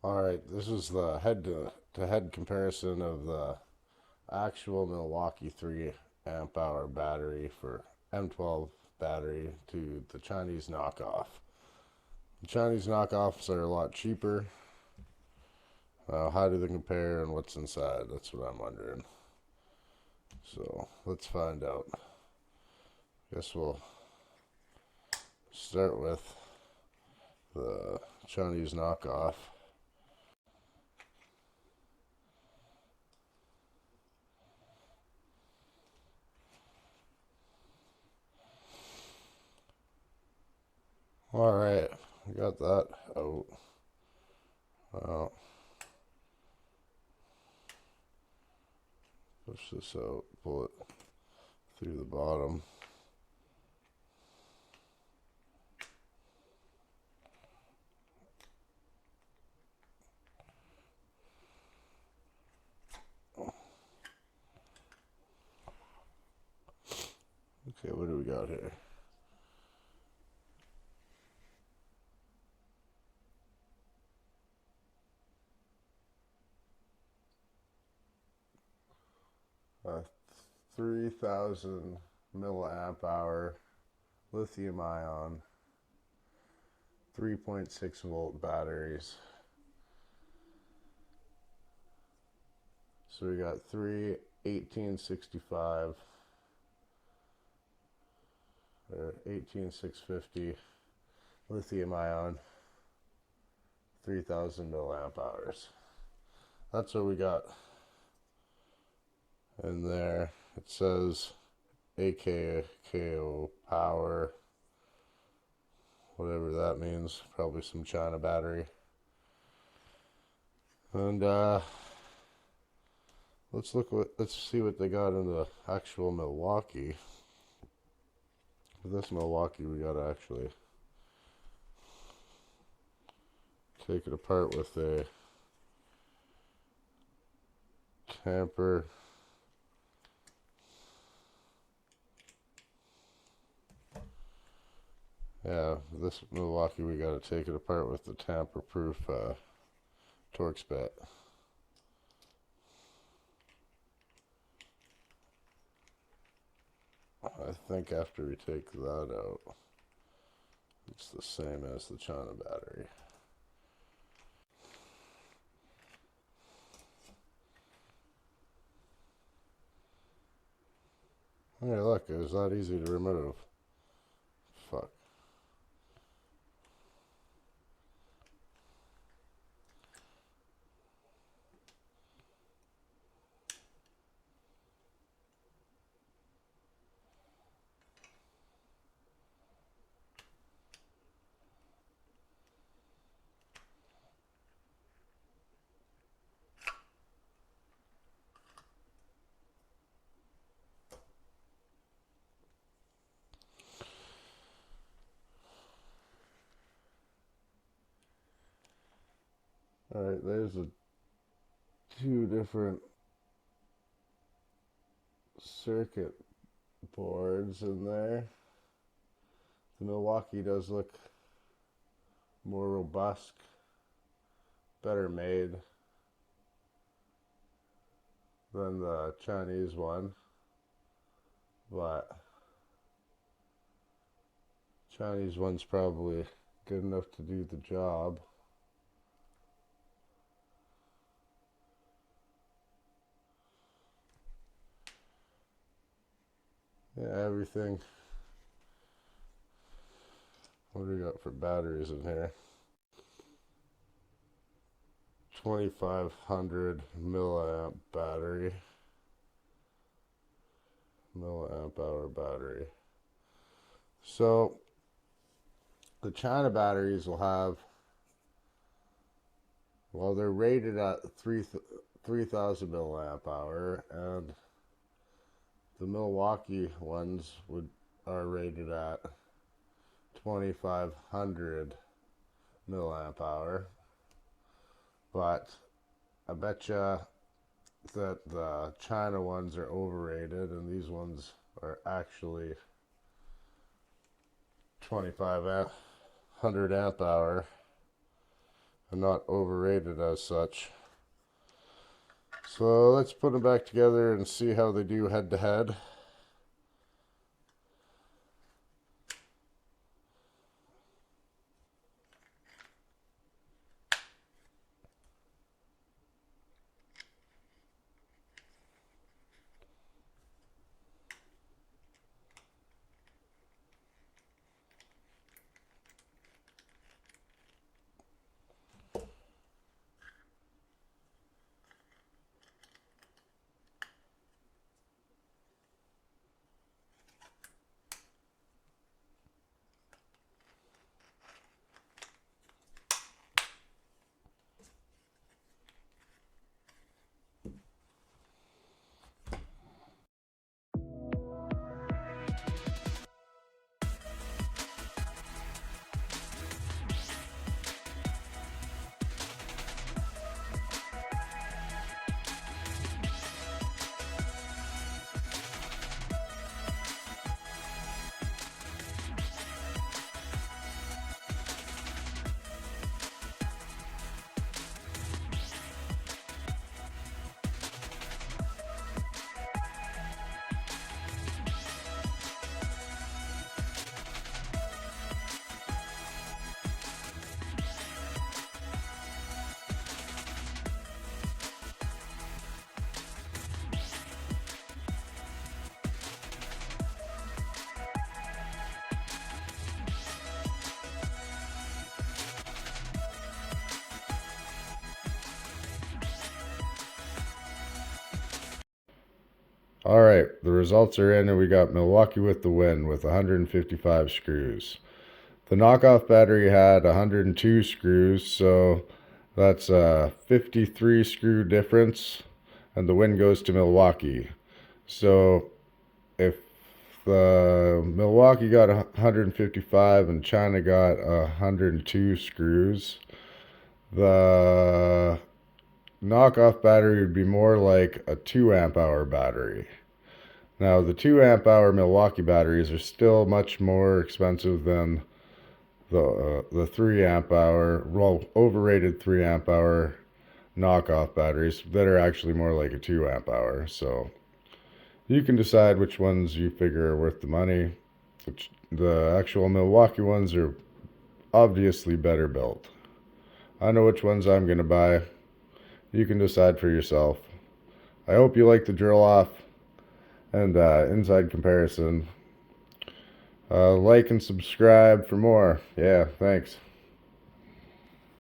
Alright, this is the head to head comparison of the actual Milwaukee 3 amp hour battery for M12 battery to the Chinese knockoff. The Chinese knockoffs are a lot cheaper. How do they compare and what's inside? That's what I'm wondering. So let's find out. Guess we'll start with the Chinese knockoff. Alright, we got that out. Well, push this out, pull it through the bottom. Okay, what do we got here? A 3,000 milliamp hour lithium ion 3.6 volt batteries. So we got three 1865 or 18650 lithium ion 3,000 milliamp hours. That's what we got in there. It says AKO power, whatever that means, probably some China battery. And let's see what they got in the actual Milwaukee. For this Milwaukee, we gotta actually take it apart with a tamper. Yeah, this Milwaukee, we gotta take it apart with the tamper-proof Torx bit. I think after we take that out, it's the same as the China battery. Hey, look, it was that easy to remove. Fuck. Alright, there's two different circuit boards in there. The Milwaukee does look more robust, better made than the Chinese one, but Chinese one's probably good enough to do the job. Yeah, everything. What do we got for batteries in here? 2500 milliamp battery. Milliamp hour battery. So the China batteries will have, well, they're rated at 3,000 milliamp hour, and the Milwaukee ones are rated at 2,500 milliamp hour. But I bet you that the China ones are overrated, and these ones are actually 2,500 amp hour. and not overrated as such. So let's put them back together and see how they do head to head. All right, the results are in, and we got Milwaukee with the win with 155 screws. The knockoff battery had 102 screws, so that's a 53 screw difference, and the win goes to Milwaukee. So if Milwaukee got 155 and China got 102 screws, the knockoff battery would be more like a 2 amp hour battery. Now the 2 amp hour Milwaukee batteries are still much more expensive than the 3 amp hour, well, overrated 3 amp hour knockoff batteries that are actually more like a 2 amp hour. So you can decide which ones you figure are worth the money. The actual Milwaukee ones are obviously better built. I know which ones I'm going to buy. You can decide for yourself. I hope you like the drill off and inside comparison. Like and subscribe for more. Yeah, thanks.